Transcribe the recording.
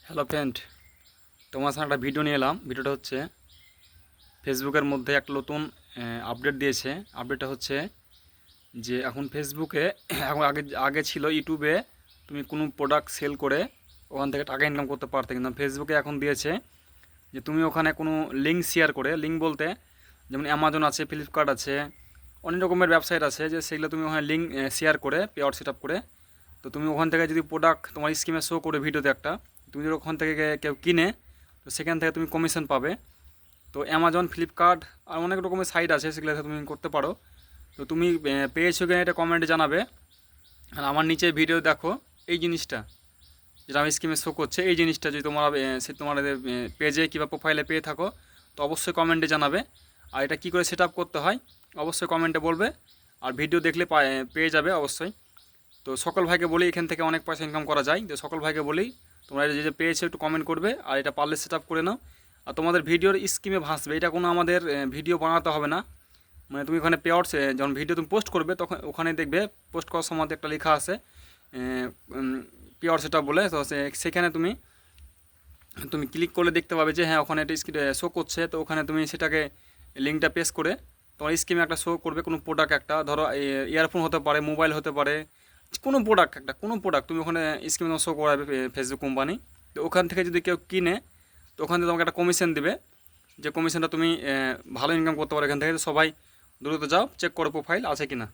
Hello friend, তোমার সাথে একটা ভিডিও নিয়ে এলাম। ভিডিওটা হচ্ছে ফেসবুকের মধ্যে একটা নতুন আপডেট দিয়েছে। আপডেটটা হচ্ছে যে এখন ফেসবুকে এখন আগে আগে ছিল ইউটিউবে তুমি কোনো প্রোডাক্ট সেল করে ওখান থেকে টাকা ইনকাম করতে পারতে, কিন্তু ফেসবুকে এখন দিয়েছে যে তুমি ওখানে কোনো লিঙ্ক শেয়ার করে, লিঙ্ক বলতে যেমন অ্যামাজন আছে, ফ্লিপকার্ট আছে, অনেক রকমের ওয়েবসাইট আছে, যে সেগুলো তুমি ওখানে লিঙ্ক শেয়ার করে পেআউট সেট আপ করে, তো তুমি ওখান থেকে যদি প্রোডাক্ট তোমার স্কিমে শো করে ভিডিওতে একটা, তুমি যদি ওখান থেকে কেউ কিনে, তো সেখান থেকে তুমি কমিশন পাবে। তো অ্যামাজন, ফ্লিপকার্ট আর অনেক রকমের সাইট আছে, সেগুলোতে তুমি করতে পারো। তো তুমি পেয়েছো কিনা এটা কমেন্টে জানাবে। আর আমার নিচে ভিডিও দেখো, এই জিনিসটা যেটা আমি স্কিমে শো করছে, এই জিনিসটা যদি তোমার সে তোমার পেজে কিংবা প্রোফাইলে পেয়ে থাকো, তো অবশ্যই কমেন্টে জানাবে। আর এটা কী করে সেট আপ করতে হয় অবশ্যই কমেন্টে বলবে। আর ভিডিও দেখলে পেয়ে যাবে অবশ্যই। তো সকল ভাইকে বলি, এখান থেকে অনেক পয়সা ইনকাম করা যায়। তো সকল ভাইকে বলি, তোমরা যে যে পেয়েছো একটু কমেন্ট করবে, আর এটা পারলে সেট আপ করে নাও। আর তোমাদের ভিডিওর স্কিমে ভাসবে, এটা কোনো আমাদের ভিডিও বানাতে হবে না। মানে তুমি ওখানে পেআউটস যখন ভিডিও তুমি পোস্ট করবে, তখন ওখানে দেখবে পোস্ট করার সময় একটা লেখা আছে পেআউট সেট আপ বলে। তো সেখানে তুমি তুমি ক্লিক করলে দেখতে পাবে যে হ্যাঁ ওখানে একটা স্ক্রিন শো করছে। তো ওখানে তুমি সেটাকে লিঙ্কটা পেস্ট করে তোমার স্কিমে একটা শো করবে কোনো প্রোডাক্ট, একটা ধরো ইয়ারফোন হতে পারে, মোবাইল হতে পারে, কোনো প্রোডাক্ট, একটা কোনো প্রোডাক্ট তুমি ওখানে স্কিমে তোমার শো করাবে ফেসবুক কোম্পানি। তো ওখান থেকে যদি কেউ কিনে, তো ওখান থেকে তোমাকে একটা কমিশন দিবে, যে কমিশনটা তুমি ভালো ইনকাম করতে পারো এখান থেকে। তো সবাই দ্রুত যাও, চেক করো প্রোফাইল আছে কিনা।